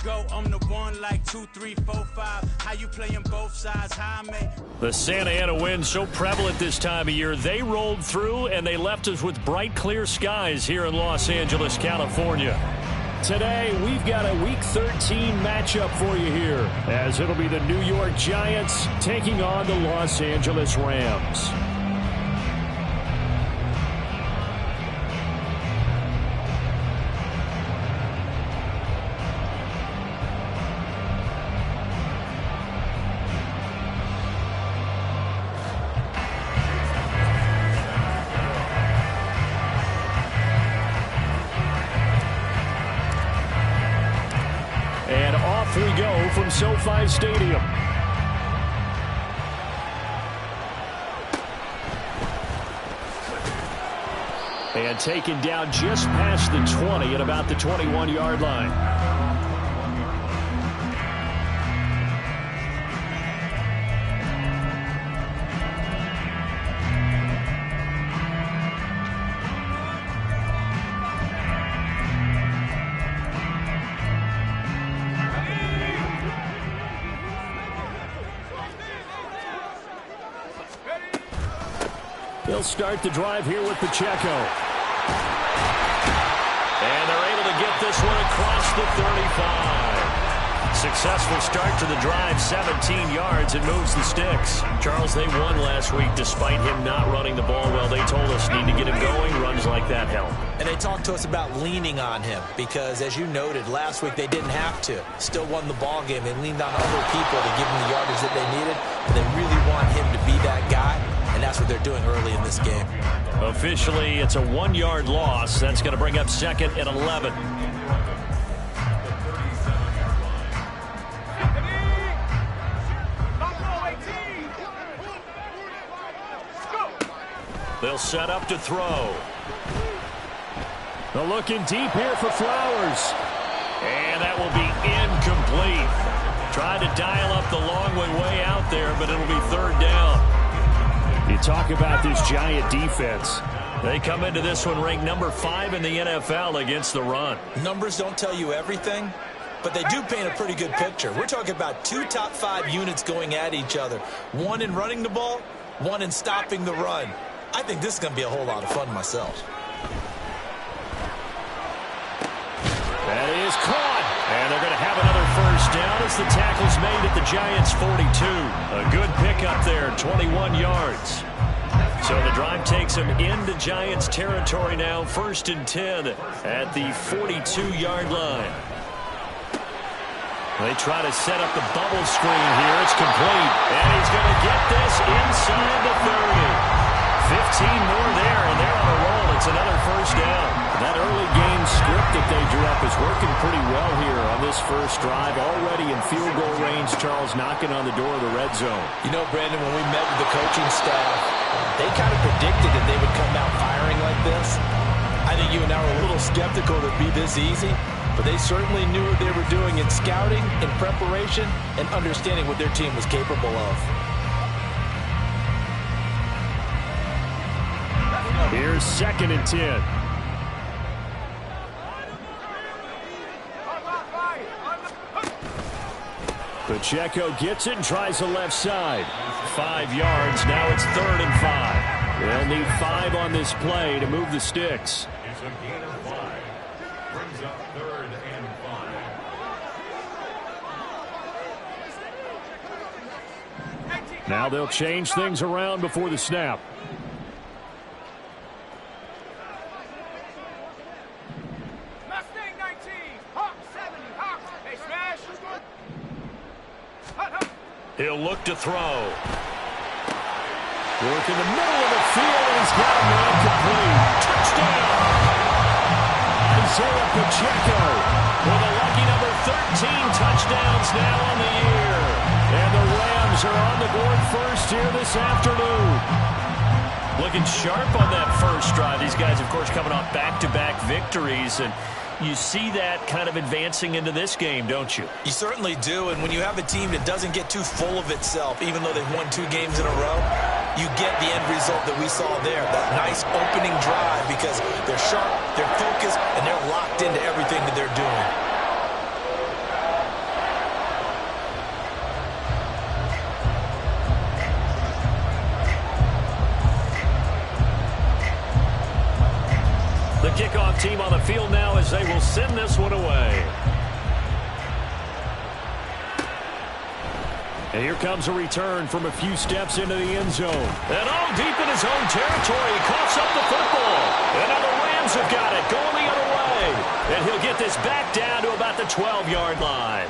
go. I'm the one like 2, 3, 4, 5. How you playing both sides? How I make the Santa Ana wind so prevalent this time of year. They rolled through and they left us with bright, clear skies here in Los Angeles, California. Today, we've got a Week 13 matchup for you here, as it'll be the New York Giants taking on the Los Angeles Rams. And off we go from SoFi Stadium. And taken down just past the 20 at about the 21-yard line. They'll start the drive here with Pacheco. And they're able to get this one across the 35. Successful start to the drive, 17 yards, and moves the sticks. Charles, they won last week despite him not running the ball well. They told us need to get him going. Runs like that help. And they talked to us about leaning on him because, as you noted, last week they didn't have to. Still won the ball game. They leaned on other people to give him the yardage that they needed, and they really want him to be that guy. And that's what they're doing early in this game. Officially, it's a 1-yard loss. That's going to bring up 2nd and 11. They'll set up to throw. They're looking deep here for Flowers. And that will be incomplete. Tried to dial up the long way out there, but it'll be 3rd down. You talk about this Giant defense. They come into this one ranked number 5 in the NFL against the run. Numbers don't tell you everything, but they do paint a pretty good picture. We're talking about 2 top 5 units going at each other. One in running the ball, one in stopping the run. I think this is going to be a whole lot of fun myself. That is caught. And they're going to have another 1st down as the tackle's made at the Giants' 42. A good pickup there, 21 yards. So the drive takes them into Giants territory now, 1st and 10 at the 42-yard line. They try to set up the bubble screen here. It's complete. And he's going to get this inside the 30. 15 more there, and they're on a roll. It's another 1st down. That early game script that they drew up is working pretty well here on this first drive. Already in field goal range, Charles knocking on the door of the red zone. You know, Brandon, when we met with the coaching staff, they kind of predicted that they would come out firing like this. I think you and I were a little skeptical that it'd be this easy, but they certainly knew what they were doing in scouting, in preparation, and understanding what their team was capable of. Here's 2nd and 10. Pacheco gets it and tries the left side. 5 yards. Now it's 3rd and 5. They'll need 5 on this play to move the sticks. It's a gain of 5. Brings up 3rd and 5. Now they'll change things around before the snap. He'll look to throw. Work in the middle of the field, and he's got him incomplete. Touchdown! Isaiah Pacheco with a lucky number 13 touchdowns now on the year. And the Rams are on the board first here this afternoon. Looking sharp on that first drive. These guys, of course, coming off back-to-back victories, and you see that kind of advancing into this game, don't you? You certainly do, and when you have a team that doesn't get too full of itself, even though they've won 2 games in a row, you get the end result that we saw there, that nice opening drive, because they're sharp, they're focused, and they're locked into everything that they're doing. kickoff team on the field now as they will send this one away. And here comes a return from a few steps into the end zone. And all deep in his own territory, he coughs up the football. And now the Rams have got it, going the other way. And he'll get this back down to about the 12-yard line.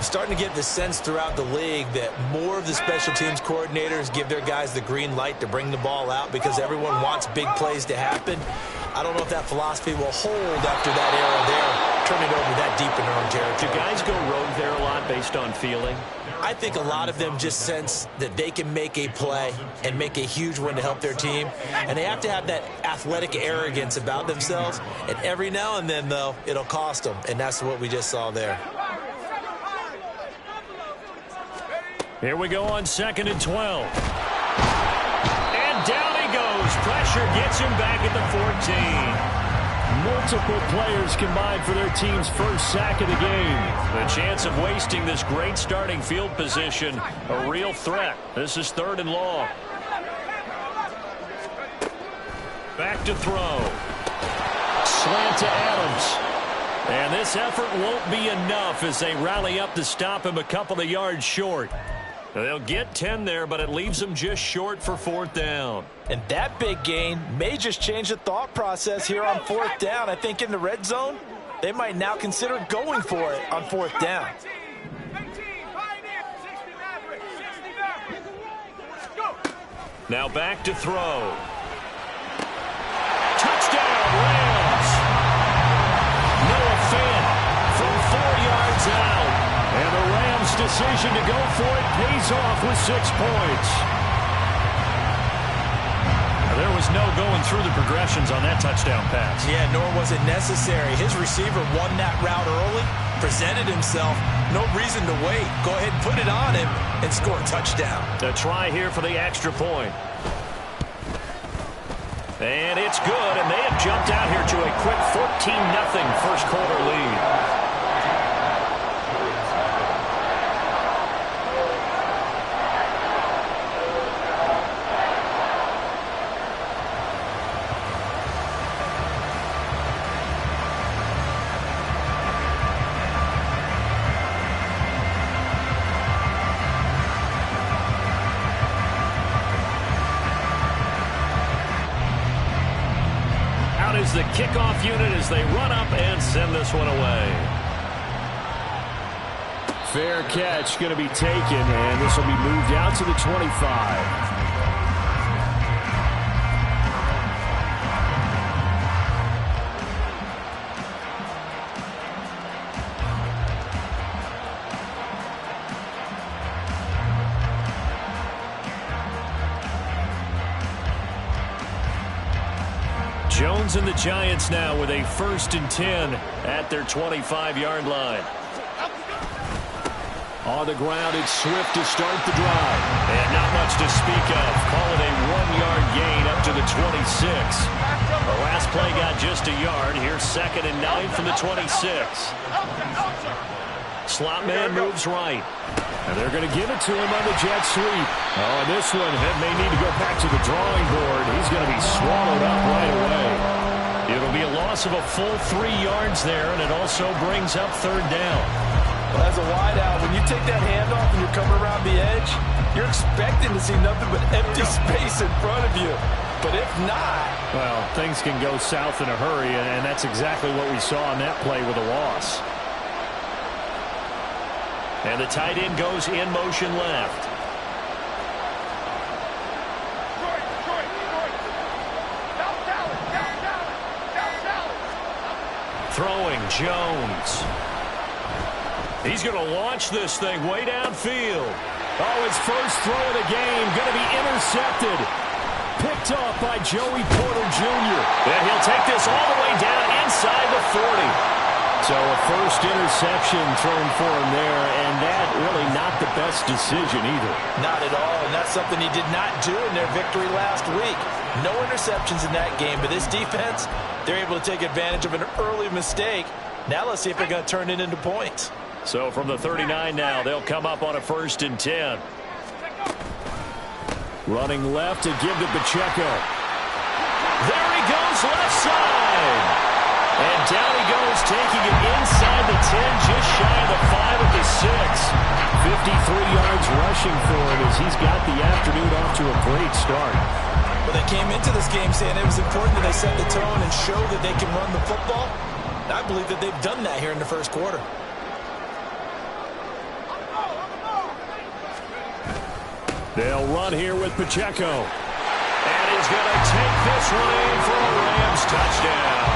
Starting to get the sense throughout the league that more of the special teams coordinators give their guys the green light to bring the ball out because everyone wants big plays to happen. I don't know if that philosophy will hold after that era there, turning over that deep in their own territory. Do guys go rogue there a lot based on feeling? I think a lot of them just sense that they can make a play and make a huge one to help their team. And they have to have that athletic arrogance about themselves. And every now and then, though, it'll cost them. And that's what we just saw there. Here we go on 2nd and 12. And down he goes. Pressure gets him back at the 14. Multiple players combined for their team's first sack of the game. The chance of wasting this great starting field position, a real threat. This is 3rd and long. Back to throw. Slant to Adams. And this effort won't be enough as they rally up to stop him a couple of yards short. They'll get 10 there, but it leaves them just short for 4th down. And that big gain may just change the thought process here on 4th down. I think in the red zone, they might now consider going for it on 4th down. Now back to throw. Touchdown, Rams. Noah Fant from 4 yards out. And the Rams' decision to go for it pays off with 6 points. There was no going through the progressions on that touchdown pass. Yeah, nor was it necessary. His receiver won that route early, presented himself. No reason to wait. Go ahead and put it on him and score a touchdown. A try here for the extra point. And it's good, and they have jumped out here to a quick 14-0 first quarter lead. The kickoff unit as they run up and send this one away. Fair catch going to be taken, and this will be moved out to the 25. Jones and the Giants now with a 1st and 10 at their 25-yard line. On the ground, it's Swift to start the drive. And not much to speak of. Call it a 1-yard gain up to the 26. The last play got just a yard. Here's 2nd and 9 from the 26. Slot man moves right. And they're going to give it to him on the jet sweep. Oh, and this one may need to go back to the drawing board. He's going to be swallowed up right away. It'll be a loss of a full 3 yards there, and it also brings up 3rd down. Well, as a wideout, when you take that handoff and you're coming around the edge, you're expecting to see nothing but empty space in front of you. But if not... Well, things can go south in a hurry, and that's exactly what we saw on that play with a loss. And the tight end goes in motion left. Throwing Jones. He's going to launch this thing way downfield. Oh, his first throw of the game going to be intercepted. Picked off by Joey Porter Jr. And he'll take this all the way down inside the 40. So a first interception thrown for him there, and that really not the best decision either. Not at all, and that's something he did not do in their victory last week. No interceptions in that game, but this defense, they're able to take advantage of an early mistake. Now let's see if they're going to turn it into points. So from the 39 now, they'll come up on a 1st and 10. Running left to give to Pacheco. There he goes, left side. And down he goes, taking it inside the 10, just shy of the 5 at the 6. 53 yards rushing for him as he's got the afternoon off to a great start. Well, they came into this game saying it was important that they set the tone and show that they can run the football. I believe that they've done that here in the first quarter. They'll run here with Pacheco. And he's going to take this one in for a Rams touchdown.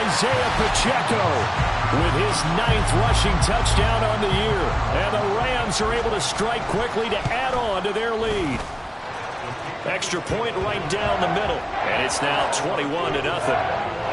Isaiah Pacheco with his 9th rushing touchdown on the year. And the Rams are able to strike quickly to add on to their lead. Extra point right down the middle. And it's now 21-0.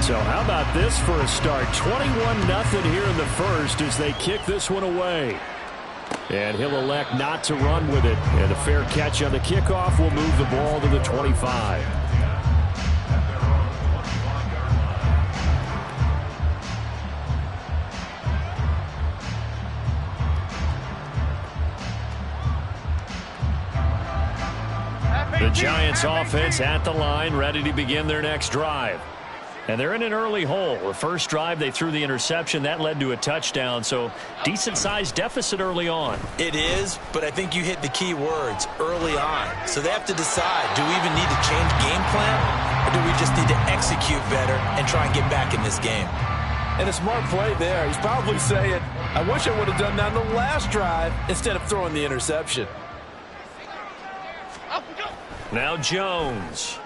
So how about this for a start? 21-0 here in the first as they kick this one away. And he'll elect not to run with it. And a fair catch on the kickoff will move the ball to the 25. The Giants offense at the line, ready to begin their next drive. And they're in an early hole. The first drive, they threw the interception. That led to a touchdown, so decent-sized deficit early on. It is, but I think you hit the key words, early on. So they have to decide, do we even need to change game plan, or do we just need to execute better and try and get back in this game? And a smart play there. He's probably saying, I wish I would have done that on the last drive instead of throwing the interception. Now Jones.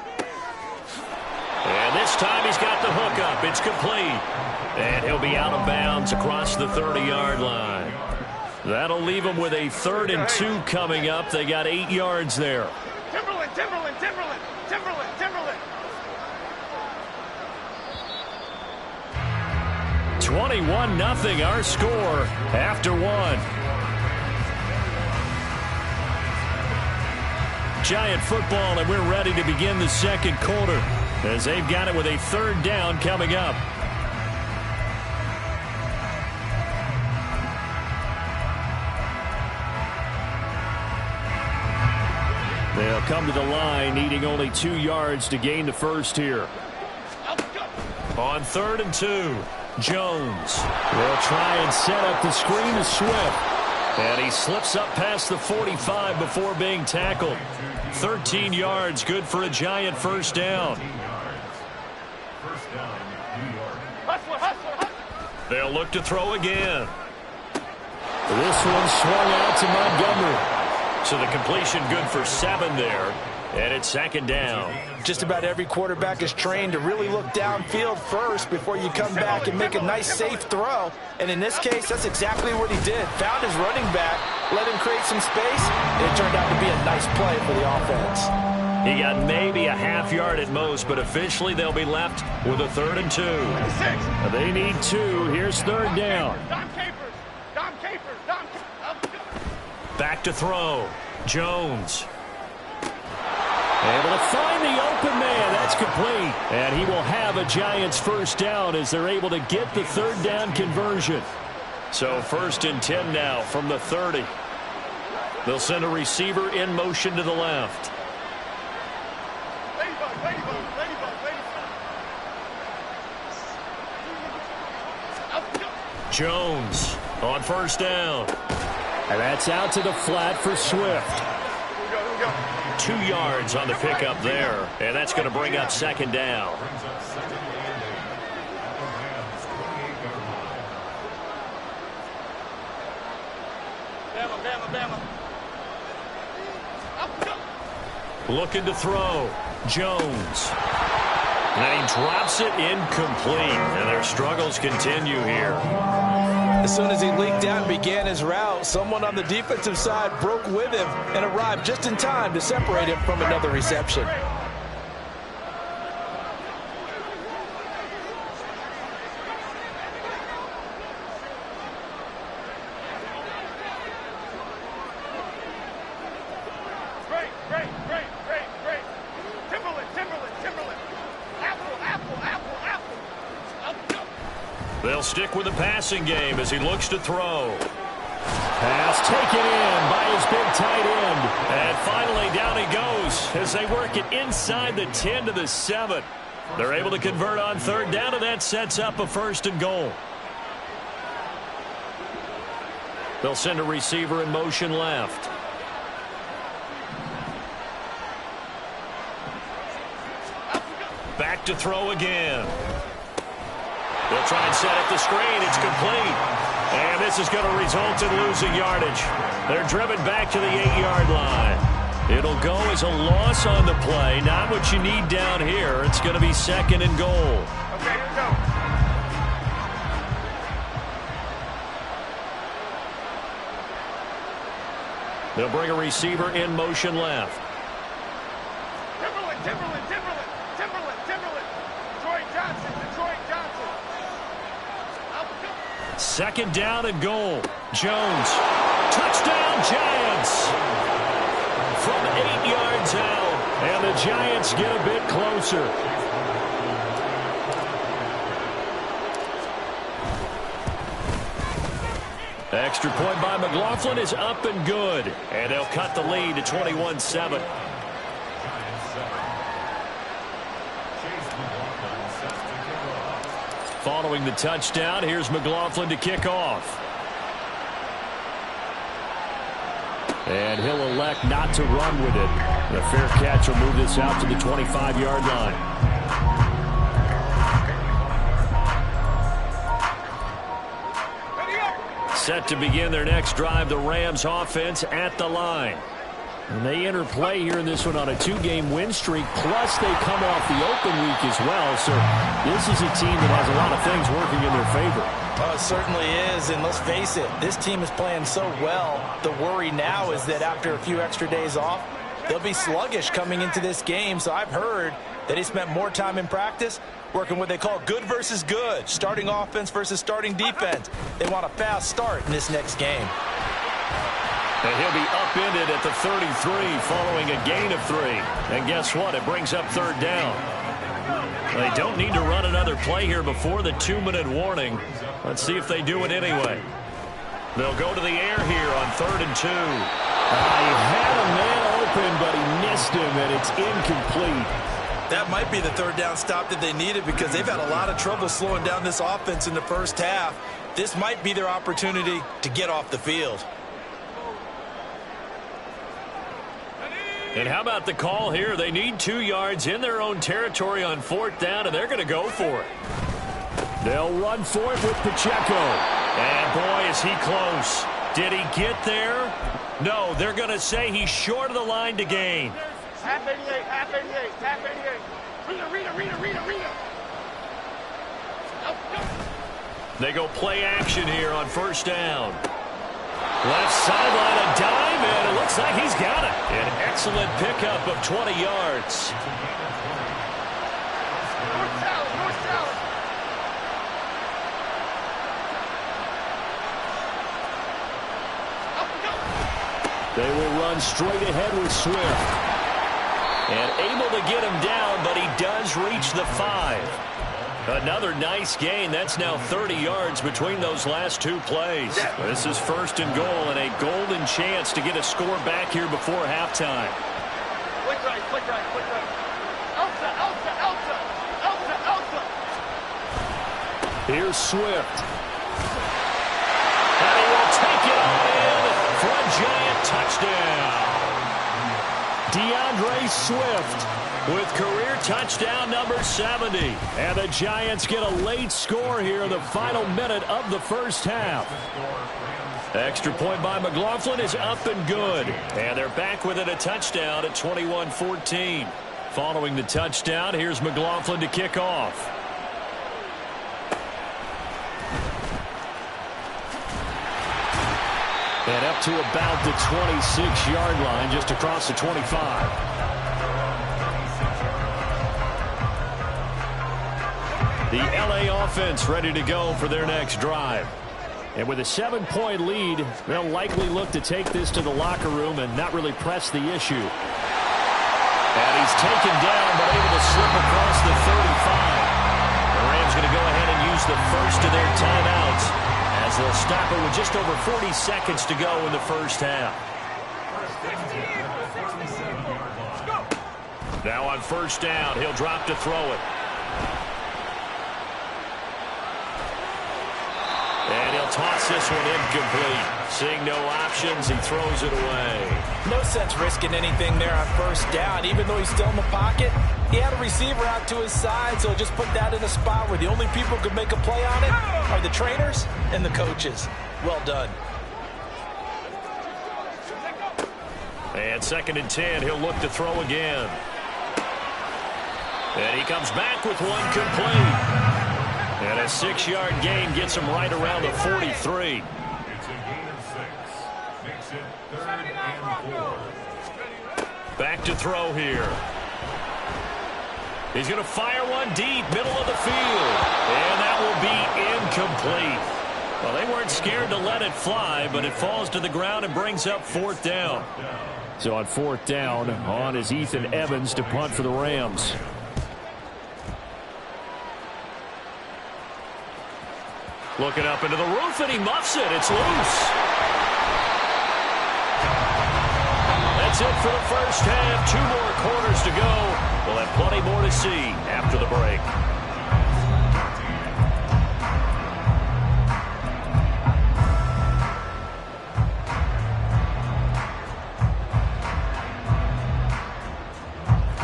And this time he's got the hook up. It's complete. And he'll be out of bounds across the 30-yard line. That'll leave him with a 3rd and 2 coming up. They got 8 yards there. Timberland. 21-0 our score after 1. Giant football, and we're ready to begin the second quarter as they've got it with a 3rd down coming up. They'll come to the line, needing only 2 yards to gain the first here. On 3rd and 2, Jones will try and set up the screen to Swift. And he slips up past the 45 before being tackled. 13 yards, good for a Giant first down. They'll look to throw again. This one swung out to Montgomery. So the completion good for 7 there. And it's 2nd down. Just about every quarterback is trained to really look downfield first before you come back and make a nice, safe throw. And in this case, that's exactly what he did. Found his running back, let him create some space, and it turned out to be a nice play for the offense. He got maybe a half yard at most, but officially they'll be left with a 3rd and 2. They need 2. Here's 3rd down. Back to throw. Jones. Able to find the open man. That's complete. And he will have a Giants first down as they're able to get the 3rd down conversion. So 1st and 10 now from the 30. They'll send a receiver in motion to the left. Jones on 1st down. And that's out to the flat for Swift. 2 yards on the pickup there. And that's going to bring up 2nd down. Looking to throw. Jones. And he drops it incomplete. And their struggles continue here. As soon as he leaked out and began his route, someone on the defensive side broke with him and arrived just in time to separate him from another reception. They'll stick with the passing game as he looks to throw. Pass taken in by his big tight end. And finally down he goes as they work it inside the 10 to the 7. They're able to convert on third down, and that sets up a 1st and goal. They'll send a receiver in motion left. Back to throw again. They'll try and set up the screen. It's complete. And this is going to result in losing yardage. They're driven back to the 8-yard line. It'll go as a loss on the play. Not what you need down here. It's going to be 2nd and goal. Okay, here we go. They'll bring a receiver in motion left. Timberland. Detroit Johnson. 2nd down and goal. Jones. Touchdown, Giants. From 8 yards out. And the Giants get a bit closer. Extra point by McLaughlin is up and good. And they'll cut the lead to 21-7. Following the touchdown, here's McLaughlin to kick off. And he'll elect not to run with it. The fair catch will move this out to the 25-yard line. Set to begin their next drive, the Rams offense at the line. And they enter play here in this one on a 2-game win streak, plus they come off the open week as well. So this is a team that has a lot of things working in their favor. Oh, it certainly is, and let's face it, this team is playing so well. The worry now is that after a few extra days off, they'll be sluggish coming into this game. So I've heard that he spent more time in practice working what they call good versus good, starting offense versus starting defense. They want a fast start in this next game. And he'll be upended at the 33 following a gain of 3. And guess what? It brings up 3rd down. They don't need to run another play here before the 2-minute warning. Let's see if they do it anyway. They'll go to the air here on 3rd and 2. He had a man open, but he missed him, and it's incomplete. That might be the 3rd down stop that they needed because they've had a lot of trouble slowing down this offense in the first half. This might be their opportunity to get off the field. And how about the call here? They need 2 yards in their own territory on 4th down, and they're going to go for it. They'll run for it with Pacheco. And boy, is he close. Did he get there? No, they're going to say he's short of the line to gain. Half 88. Rita. They go play action here on 1st down. Left sideline, a dime, and it looks like he's got it. An excellent pickup of 20 yards. North Salad. They will run straight ahead with Swift. And able to get him down, but he does reach the 5. Another nice gain. That's now 30 yards between those last 2 plays. This is 1st and goal and a golden chance to get a score back here before halftime. Click right. Elsa. Here's Swift. And he will take it on in for a Giant touchdown. DeAndre Swift with career touchdown number 70. And the Giants get a late score here in the final minute of the first half. Extra point by McLaughlin is up and good. And they're back within a touchdown at 21-14. Following the touchdown, here's McLaughlin to kick off. And up to about the 26-yard line, just across the 25. The LA offense ready to go for their next drive. And with a 7-point lead, they'll likely look to take this to the locker room and not really press the issue. And he's taken down, but able to slip across the 35. The Rams going to go ahead and use the first of their timeouts as they'll stop it with just over 40 seconds to go in the first half. Now on first down, he'll drop to throw it. And he'll toss this one incomplete. Seeing no options, he throws it away. No sense risking anything there on first down. Even though he's still in the pocket, he had a receiver out to his side, so just put that in a spot where the only people who could make a play on it are the trainers and the coaches. Well done. And 2nd and 10, he'll look to throw again. And he comes back with one complete. And a 6-yard gain gets him right around the 43. It's a gain of 6. Makes it 3rd and 4. Back to throw here. He's going to fire one deep, middle of the field. And that will be incomplete. Well, they weren't scared to let it fly, but it falls to the ground and brings up 4th down. So on 4th down, on is Ethan Evans to punt for the Rams. Looking up into the roof, and he muffs it. It's loose. That's it for the first half. 2 more quarters to go. We'll have plenty more to see after the break.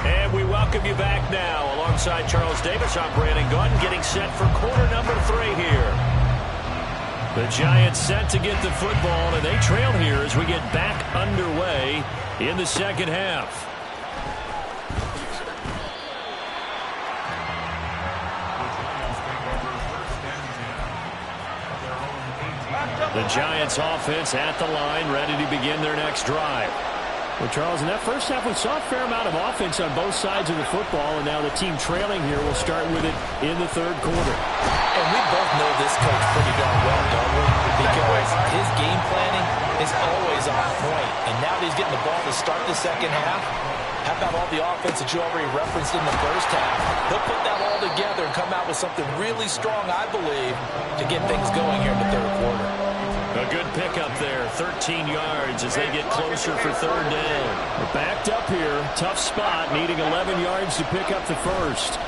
And we welcome you back now. Alongside Charles Davis, I'm Brandon Gaudin, getting set for quarter number 3 here. The Giants set to get the football, and they trail here as we get back underway in the second half. The Giants offense at the line, ready to begin their next drive. Well, Charles, in that first half, we saw a fair amount of offense on both sides of the football, and now the team trailing here will start with it in the 3rd quarter. And we both know this coach pretty darn well, don't we? Because his game planning is always on point. And now that he's getting the ball to start the second half, how about all the offense that you already referenced in the first half? He'll put that all together and come out with something really strong, I believe, to get things going here in the 3rd quarter. A good pickup there, 13 yards as they get closer for 3rd down. We're backed up here, tough spot, needing 11 yards to pick up the first.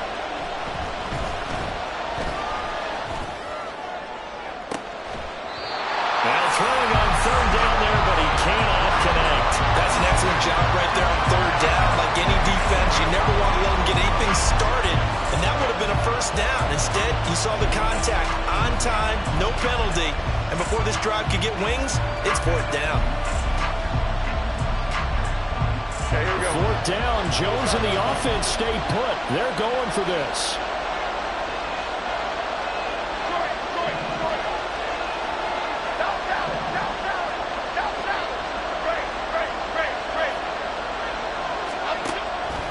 Now throwing on 3rd down there, but he cannot connect. That's an excellent job right there on 3rd down. Like any defense, you never want to let them get anything started, and that would have been a first down. Instead, you saw the contact on time, no penalty. And before this drive could get wings, it's 4th down. Okay, here we go. 4th down. Jones and the offense stay put. They're going for this.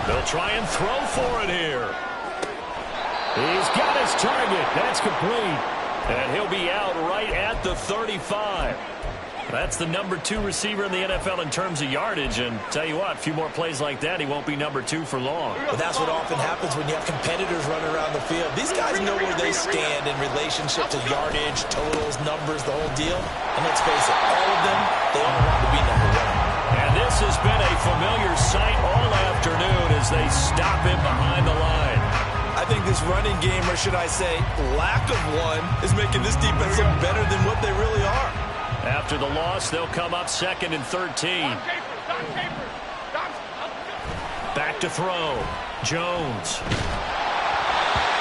They'll try and throw for it here. He's got his target. That's complete. And he'll be out right at the 35. That's the number 2 receiver in the NFL in terms of yardage. And tell you what, a few more plays like that, he won't be number 2 for long. But that's what often happens when you have competitors running around the field. These guys know where they stand in relationship to yardage, totals, numbers, the whole deal. And let's face it, all of them, they all want to be number 1. And this has been a familiar sight all afternoon as they stop him behind the line. I think this running game, or should I say lack of one, is making this defense look better than what they really are. After the loss, they'll come up 2nd and 13. Back to throw. Jones.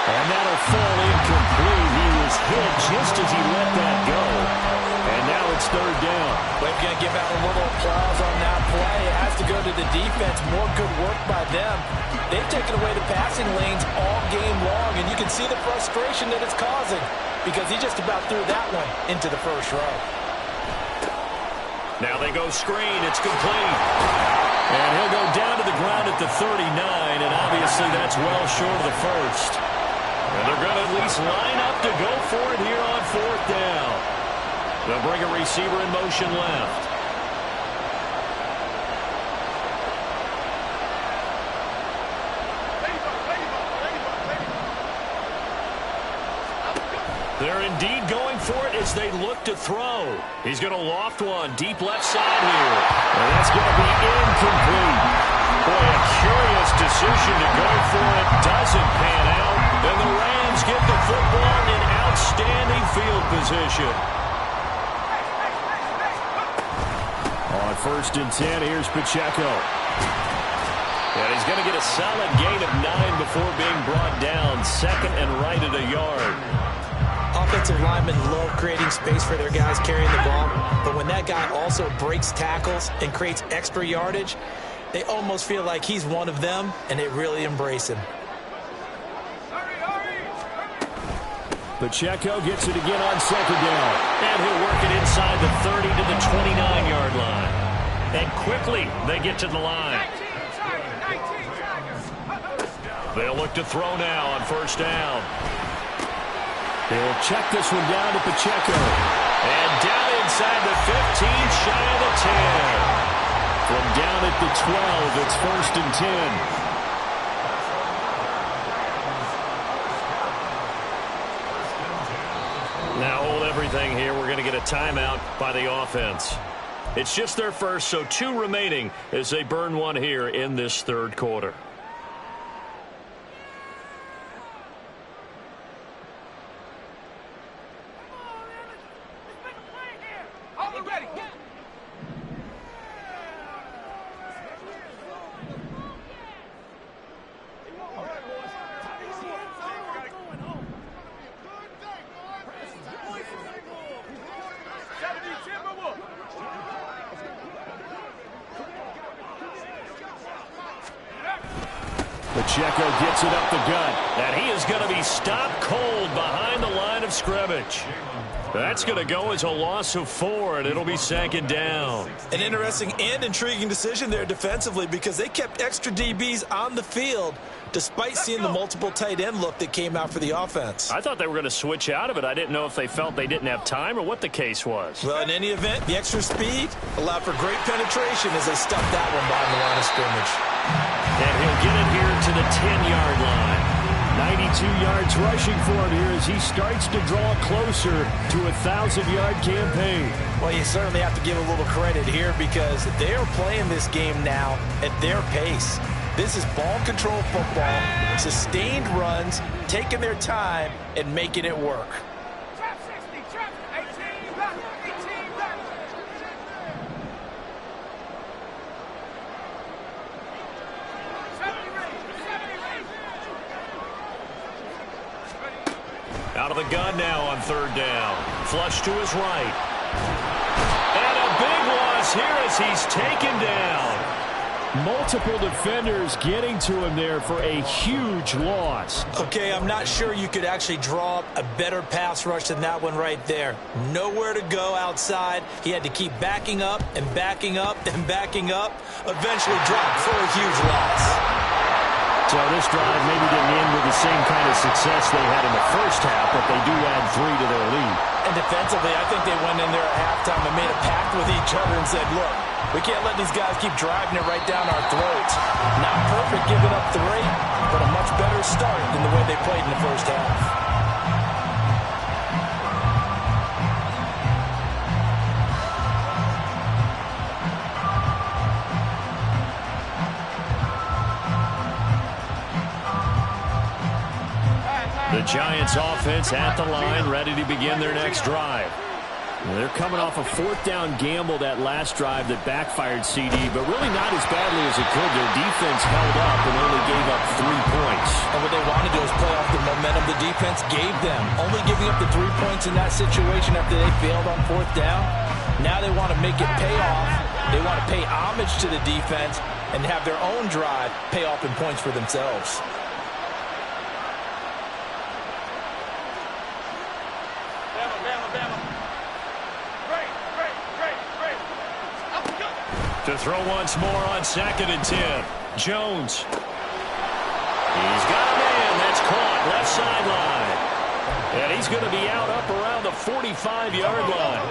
And that'll fall incomplete. He was hit just as he let that go. And now it's 3rd down. We're going to give out a little applause on that play. It has to go to the defense. More good work by them. They've taken away the passing lanes all game long, and you can see the frustration that it's causing because he just about threw that one into the first row. Now they go screen. It's complete. And he'll go down to the ground at the 39, and obviously that's well short of the first. And they're going to at least line up to go for it here on 4th down. They'll bring a receiver in motion left. They're indeed going for it as they look to throw. He's going to loft one deep left side here. And that's going to be incomplete. Boy, a curious decision to go for it. Doesn't pan out. And the Rams get the football in outstanding field position. On 1st and 10, here's Pacheco. And he's going to get a solid gain of 9 before being brought down. 2nd and right at a yard. Offensive linemen love creating space for their guys carrying the ball, but when that guy also breaks tackles and creates extra yardage, they almost feel like he's one of them, and they really embrace him. Pacheco gets it again on 2nd down, and he'll work it inside the 30 to the 29-yard line. And quickly, they get to the line. They'll look to throw now on 1st down. They'll check this one down to Pacheco. And down inside the 15, shy of the 10. From down at the 12, it's 1st and 10. Now hold everything here. We're going to get a timeout by the offense. It's just their first, so 2 remaining as they burn one here in this 3rd quarter. Pacheco gets it up the gut, and he is going to be stopped cold behind the line of scrimmage. That's going to go as a loss of 4, and it'll be 2nd down. An interesting and intriguing decision there defensively because they kept extra DBs on the field despite seeing the multiple tight end look that came out for the offense. I thought they were going to switch out of it. I didn't know if they felt they didn't have time or what the case was. Well, in any event, the extra speed allowed for great penetration as they stuffed that one behind the line of scrimmage. And he'll get it here to the 10-yard line. 92 yards rushing for him here as he starts to draw closer to a 1,000-yard campaign. Well, you certainly have to give a little credit here because they are playing this game now at their pace. This is ball control football, sustained runs, taking their time and making it work. Out of the gun now on 3rd down. Flush to his right. And a big loss here as he's taken down. Multiple defenders getting to him there for a huge loss. Okay, I'm not sure you could actually draw up a better pass rush than that one right there. Nowhere to go outside. He had to keep backing up and backing up and backing up. Eventually dropped for a huge loss. So this drive maybe didn't end with the same kind of success they had in the first half, but they do add 3 to their lead. And defensively, I think they went in there at halftime and made a pact with each other and said, look, we can't let these guys keep driving it right down our throats. Not perfect giving up 3, but a much better start than the way they played in the first half. The Giants offense at the line, ready to begin their next drive. They're coming off a 4th down gamble that last drive that backfired CD, but really not as badly as it could. Their defense held up and only gave up 3 points. And what they want to do is play off the momentum the defense gave them. Only giving up the 3 points in that situation after they failed on 4th down. Now they want to make it pay off. They want to pay homage to the defense and have their own drive pay off in points for themselves. To throw once more on 2nd and 10. Jones. He's got a man. That's caught left sideline. And he's going to be out up around the 45-yard line.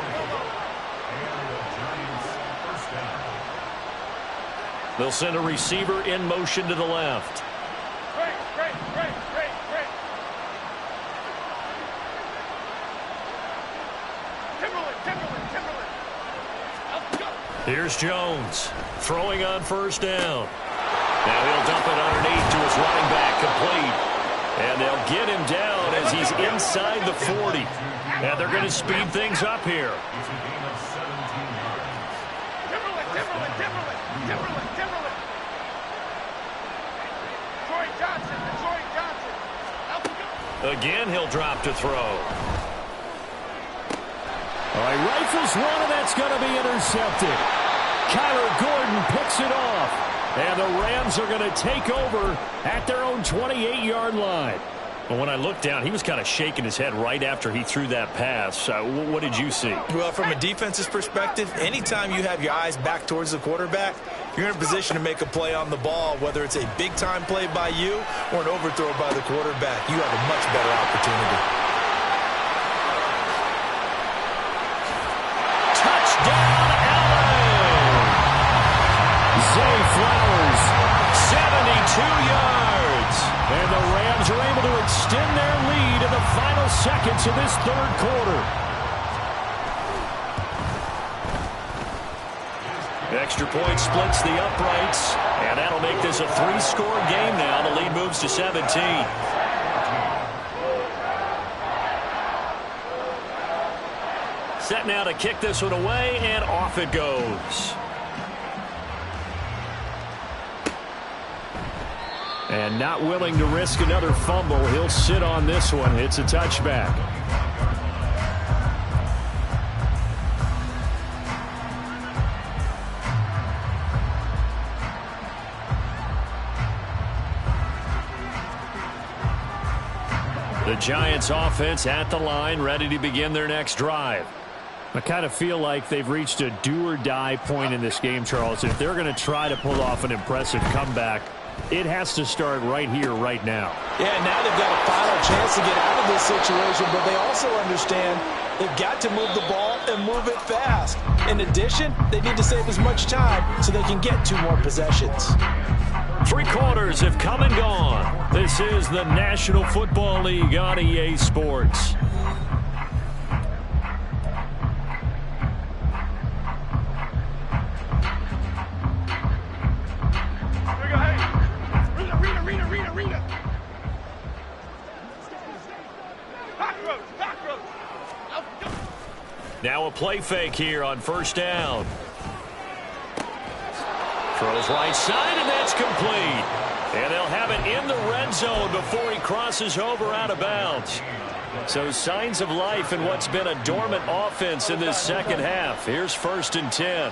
They'll send a receiver in motion to the left. Here's Jones throwing on first down. Now he'll dump it underneath to his running back, complete. And they'll get him down as he's inside the 40. And they're going to speed things up here. Again, he'll drop to throw. All right, rifles one, and that's going to be intercepted. Kyler Gordon picks it off. And the Rams are going to take over at their own 28-yard line. But when I looked down, he was kind of shaking his head right after he threw that pass. What did you see? Well, from a defense's perspective, anytime you have your eyes back towards the quarterback, you're in a position to make a play on the ball, whether it's a big-time play by you or an overthrow by the quarterback. You have a much better opportunity. Touchdown, Allen! Zay Flowers, 72 yards. And the Rams are able to extend their lead in the final seconds of this third quarter. Extra point splits the uprights, and that'll make this a 3-score game now. The lead moves to 17. Set now to kick this one away, and off it goes. And not willing to risk another fumble, he'll sit on this one. It's a touchback. The Giants offense at the line, ready to begin their next drive. I kind of feel like they've reached a do-or-die point in this game, Charles. If they're going to try to pull off an impressive comeback, it has to start right here, right now. Yeah, now they've got a final chance to get out of this situation, but they also understand they've got to move the ball and move it fast. In addition, they need to save as much time so they can get 2 more possessions. 3 quarters have come and gone. This is the National Football League on EA Sports. Now a play fake here on first down. Throws right side, and that's complete. And they'll have it in the red zone before he crosses over out of bounds. So signs of life in what's been a dormant offense in this second half. Here's 1st and 10.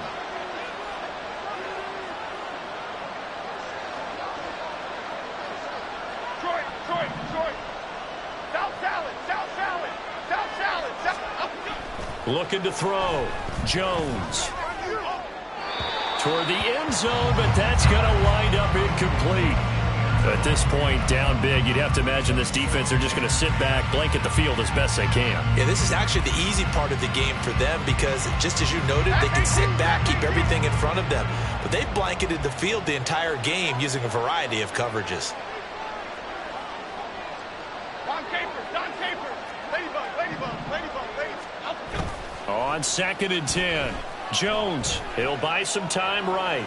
Looking to throw. Jones. Toward the end zone, but that's going to wind up incomplete. At this point, down big, you'd have to imagine this defense are just going to sit back, blanket the field as best they can. Yeah, this is actually the easy part of the game for them because, just as you noted, they can sit back, keep everything in front of them. But they've blanketed the field the entire game using a variety of coverages. On 2nd and 10. Jones, he'll buy some time right.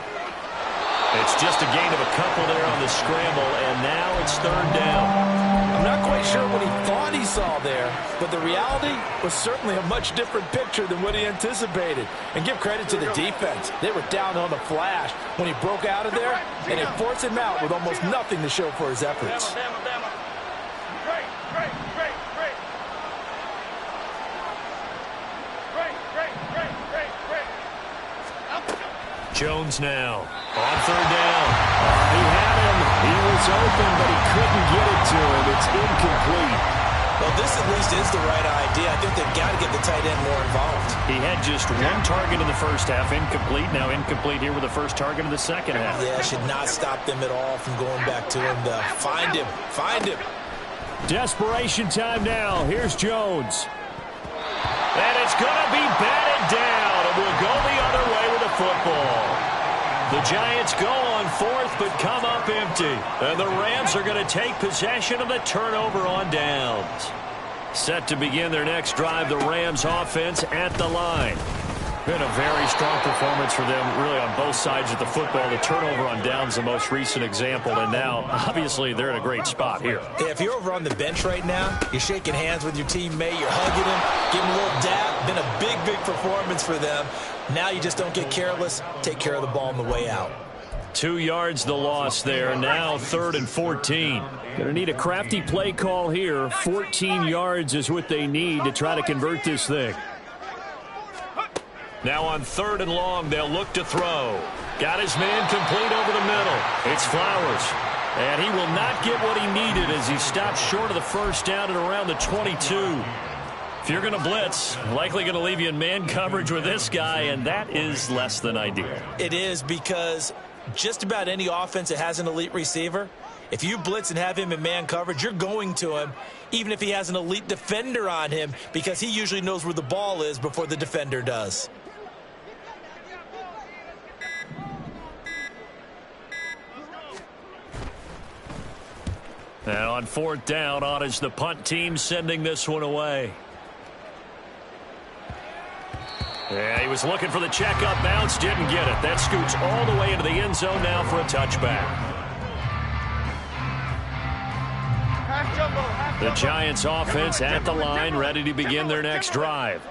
It's just a gain of a couple there on the scramble, and now it's 3rd down. I'm not quite sure what he thought he saw there, but the reality was certainly a much different picture than what he anticipated. And give credit to the defense. They were down on the flash when he broke out of there, and it forced him out with almost nothing to show for his efforts. Jones now on 3rd down. He had him. He was open, but he couldn't get it to him. It's incomplete. Well, this at least is the right idea. I think they've got to get the tight end more involved. He had just 1 target in the first half, incomplete. Now incomplete here with the first target of the second half. Yeah, should not stop them at all from going back to him. Find him. Find him. Desperation time now. Here's Jones. And it's going to be batted down, and we'll go the other way with the football. The Giants go on 4th, but come up empty. And the Rams are going to take possession of the turnover on downs. Set to begin their next drive, the Rams offense at the line. Been a very strong performance for them, really, on both sides of the football. The turnover on downs, the most recent example, and now, obviously, they're in a great spot here. Yeah, if you're over on the bench right now, you're shaking hands with your teammate, you're hugging him, giving him a little dap. Been a big, big performance for them. Now you just don't get careless. Take care of the ball on the way out. 2 yards the loss there. Now 3rd and 14. Going to need a crafty play call here. 14 yards is what they need to try to convert this thing. Now on 3rd and long, they'll look to throw. Got his man complete over the middle. It's Flowers. And he will not get what he needed as he stops short of the first down at around the 22. If you're going to blitz, likely going to leave you in man coverage with this guy, and that is less than ideal. It is, because just about any offense that has an elite receiver, if you blitz and have him in man coverage, you're going to him, even if he has an elite defender on him, because he usually knows where the ball is before the defender does. And on 4th down, on is the punt team sending this one away. Yeah, he was looking for the check-up bounce, didn't get it. That scoots all the way into the end zone now for a touchback. The Giants offense at the line, ready to begin their next drive.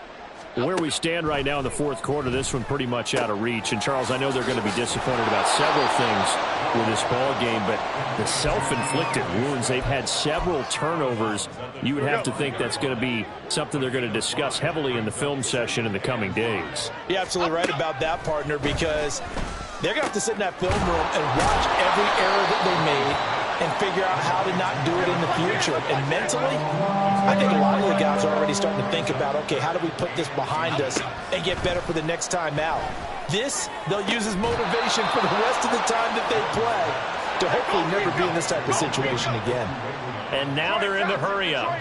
Where we stand right now in the 4th quarter, this one pretty much out of reach. And, Charles, I know they're going to be disappointed about several things with this ball game, but the self-inflicted wounds, they've had several turnovers. You would have to think that's going to be something they're going to discuss heavily in the film session in the coming days. You're absolutely right about that, partner, because they're going to have to sit in that film room and watch every error that they made and figure out how to not do it in the future. And mentally, I think a lot of the guys are already starting to think about, okay, how do we put this behind us and get better for the next time out? This, they'll use as motivation for the rest of the time that they play to hopefully never be in this type of situation again. And now they're in the hurry-up.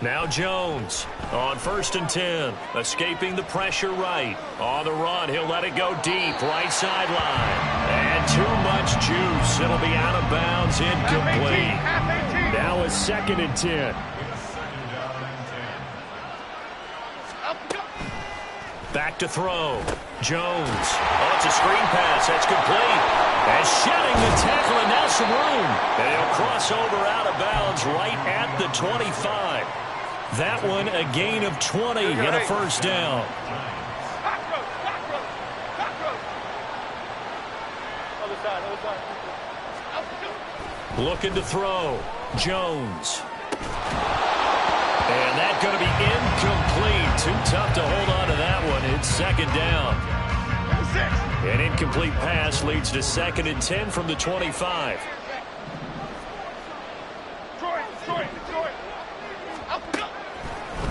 Now Jones on 1st and 10, escaping the pressure right. On the run, he'll let it go deep, right sideline. And too much juice. It'll be out of bounds, incomplete. Now it's 2nd and 10. Back to throw. Jones. Oh, it's a screen pass. That's complete. And shedding the tackle, and now some room. And he'll cross over out of bounds right at the 25. That one a gain of 20 and a first down. Looking to throw. Jones. And that's going to be incomplete. Too tough to hold on to that one. It's 2nd down. An incomplete pass leads to 2nd and 10 from the 25.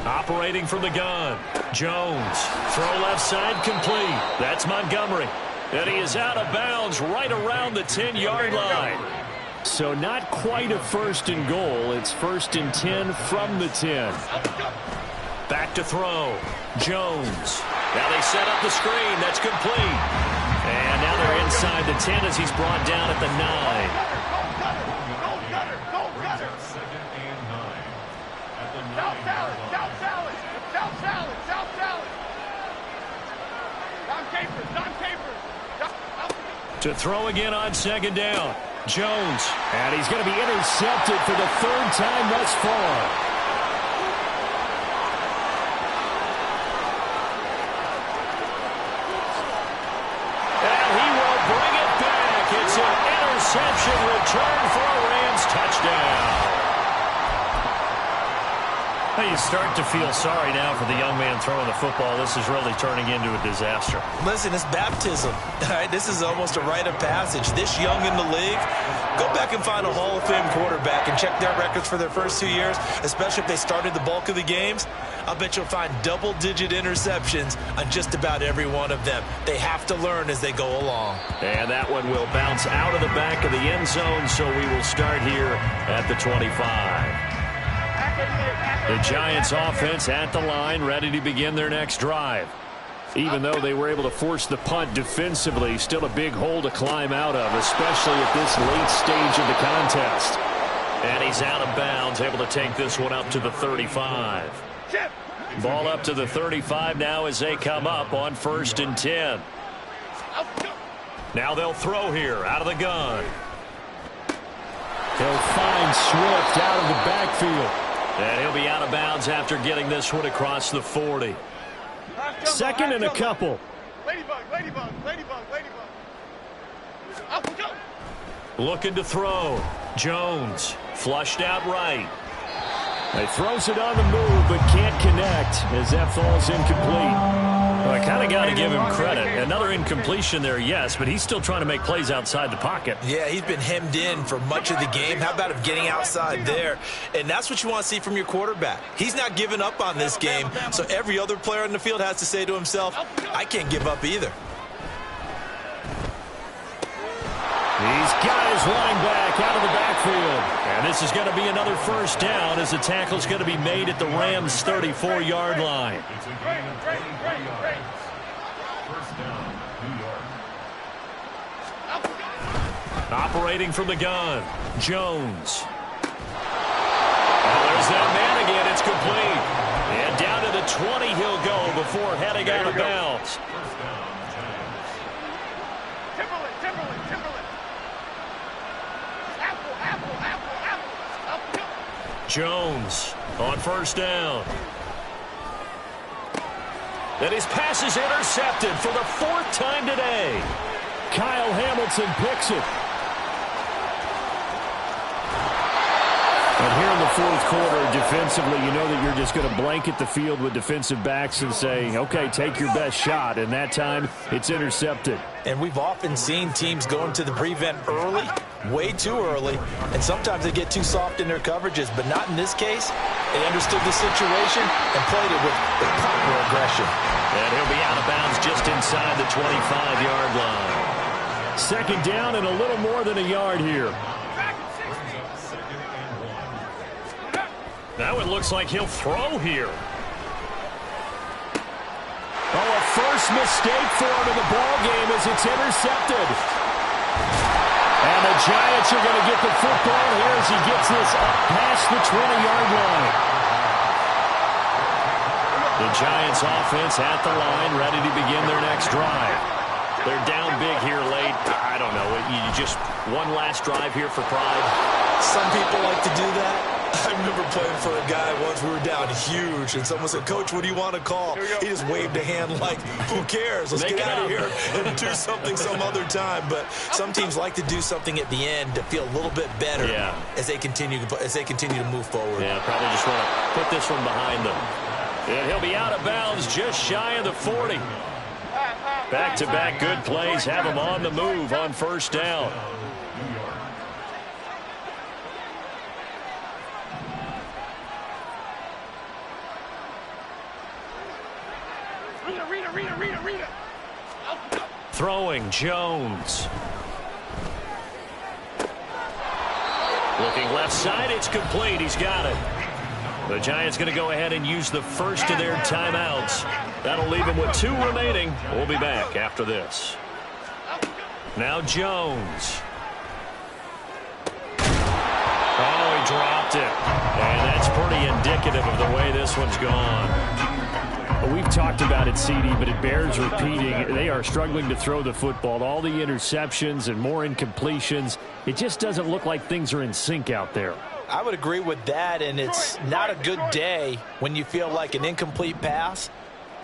Operating from the gun. Jones. Throw left side complete. That's Montgomery. And he is out of bounds right around the 10-yard line. So not quite a 1st and goal. It's 1st and 10 from the 10. Back to throw. Jones. Now they set up the screen. That's complete. And now they're inside the 10 as he's brought down at the 9. To throw again on 2nd down. Jones. And he's going to be intercepted for the 3rd time thus far. Interception return for a Rams touchdown. You start to feel sorry now for the young man throwing the football. This is really turning into a disaster. Listen, it's baptism. All right, this is almost a rite of passage. This young in the league, go back and find a Hall of Fame quarterback and check their records for their first 2 years, especially if they started the bulk of the games. I'll bet you'll find double-digit interceptions on just about every one of them. They have to learn as they go along. And that one will bounce out of the back of the end zone, so we will start here at the 25. The Giants offense at the line, ready to begin their next drive. Even though they were able to force the punt defensively, still a big hole to climb out of, especially at this late stage of the contest. And he's out of bounds, able to take this one up to the 35. Ball up to the 35 now as they come up on 1st and 10. Now they'll throw here out of the gun. He'll find Swift out of the backfield. And he'll be out of bounds after getting this one across the 40. 2nd and a couple. Ladybug, ladybug, ladybug, ladybug. Looking to throw. Jones flushed out right. He throws it on the move but can't connect as that falls incomplete. Well, I kind of got to give him credit. Another incompletion there, yes, but he's still trying to make plays outside the pocket. Yeah, he's been hemmed in for much of the game. How about him getting outside there? And that's what you want to see from your quarterback. He's not giving up on this game, so every other player on the field has to say to himself, I can't give up either. He's got his running back out of the backfield. And this is going to be another 1st down as the tackle's going to be made at the Rams' 34-yard line. It's a gain of 23 yards. 1st down, New York. Operating from the gun, Jones. And there's that man again. It's complete. And down to the 20 he'll go before heading out of bounds. 1st down, Giants. Timberland, Timberland, Timberland. Apple, apple, apple, apple. Jones on 1st down. And his pass is intercepted for the 4th time today. Kyle Hamilton picks it. And here in the 4th quarter, defensively, you know that you're just going to blanket the field with defensive backs and say, okay, take your best shot. And that time, it's intercepted. And we've often seen teams go into the prevent early, way too early, and sometimes they get too soft in their coverages, but not in this case. They understood the situation and played it with proper aggression. And he'll be out of bounds just inside the 25-yard line. 2nd down and a little more than a yard here. Now it looks like he'll throw here. Oh, a first mistake for him in the ball game as it's intercepted. And the Giants are going to get the football here as he gets this up past the 20-yard line. The Giants offense at the line, ready to begin their next drive. They're down big here late. I don't know. You just one last drive here for pride. Some people like to do that. I remember playing for a guy once. We were down huge, and someone said, Coach, what do you want to call? He just waved a hand like, who cares? Let's get out of here and do something some other time. But some teams like to do something at the end to feel a little bit better as they continue to move forward. Yeah, probably just want to put this one behind them. And he'll be out of bounds just shy of the 40. Back-to-back good plays have him on the move on 1st down. Rita. Throwing, Jones. Looking left side, it's complete. He's got it. The Giants going to go ahead and use the first of their timeouts. That'll leave them with 2 remaining. We'll be back after this. Now Jones. Oh, he dropped it. And that's pretty indicative of the way this one's gone. We've talked about it, CD, but it bears repeating. They are struggling to throw the football. All the interceptions and more incompletions. It just doesn't look like things are in sync out there. I would agree with that, and it's not a good day when you feel like an incomplete pass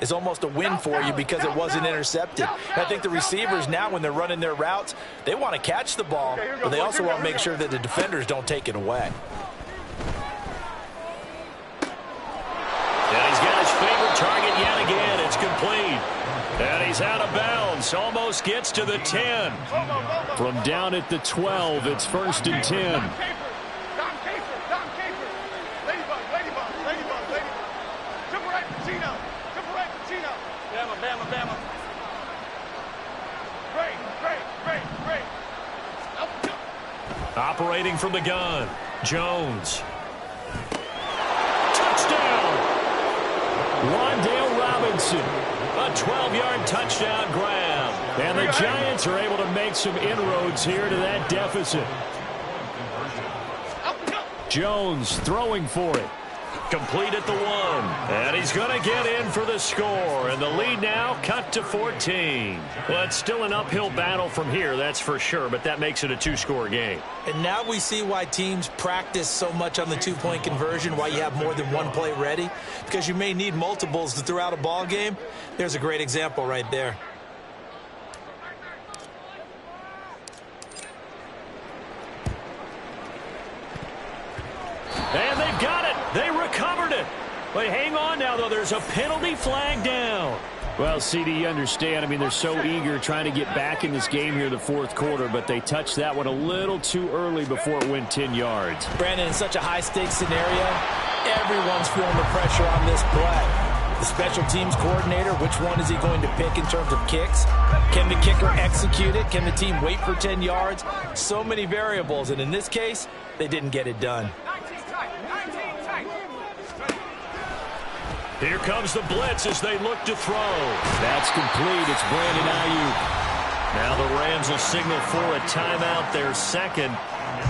is almost a win for you because it wasn't intercepted. And I think the receivers now, when they're running their routes, they want to catch the ball, but they also want to make sure that the defenders don't take it away. And he's got his favorite target yet again. It's complete. And he's out of bounds. Almost gets to the 10. From down at the 12, it's 1st and 10. Bama. Great. Operating from the gun, Jones. Touchdown! Wan'Dale Robinson. A 12-yard touchdown grab. And the Giants are able to make some inroads here to that deficit. Jones throwing for it. Complete at the 1. And he's going to get in for the score. And the lead now cut to 14. Well, it's still an uphill battle from here, that's for sure. But that makes it a 2-score game. And now we see why teams practice so much on the 2-point conversion, why you have more than one play ready. Because you may need multiples to throw out a ball game. There's a great example right there. And they've got it. They recovered it. But hang on now, though. There's a penalty flag down. Well, CD, you understand. I mean, they're so eager trying to get back in this game here in the fourth quarter, but they touched that one a little too early before it went 10 yards. Brandon, in such a high-stakes scenario, everyone's feeling the pressure on this play. The special teams coordinator, which one is he going to pick in terms of kicks? Can the kicker execute it? Can the team wait for 10 yards? So many variables, and in this case, they didn't get it done. Here comes the blitz as they look to throw. That's complete. It's Brandon Ayuk. Now the Rams will signal for a timeout, their second.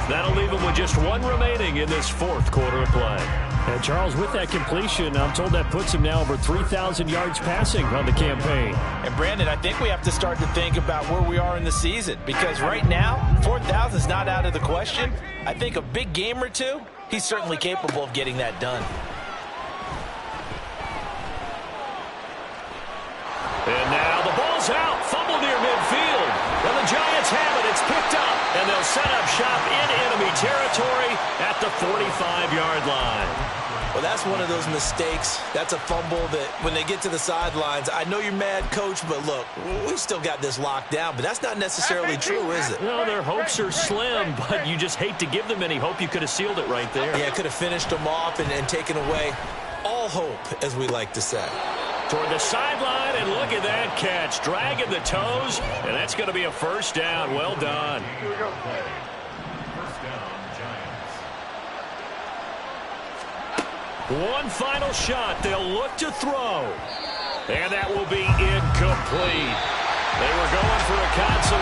That'll leave them with just one remaining in this fourth quarter of play. And Charles, with that completion, I'm told that puts him now over 3,000 yards passing on the campaign. And Brandon, I think we have to start to think about where we are in the season, because right now, 4,000 is not out of the question. I think a big game or two, he's certainly capable of getting that done. And now the ball's out. Fumble near midfield. And the Giants have it. It's picked up. And they'll set up shop in enemy territory at the 45-yard line. Well, that's one of those mistakes. That's a fumble that when they get to the sidelines, I know you're mad, Coach, but look, we still got this locked down. But that's not necessarily true, is it? No, their hopes are slim, but you just hate to give them any hope. You could have sealed it right there. Yeah, could have finished them off and taken away all hope, as we like to say. Toward the sideline, and look at that catch. Dragging the toes, and that's going to be a first down. Well done. Here we go. First down, Giants. One final shot. They'll look to throw. And that will be incomplete. They were going for a consolation.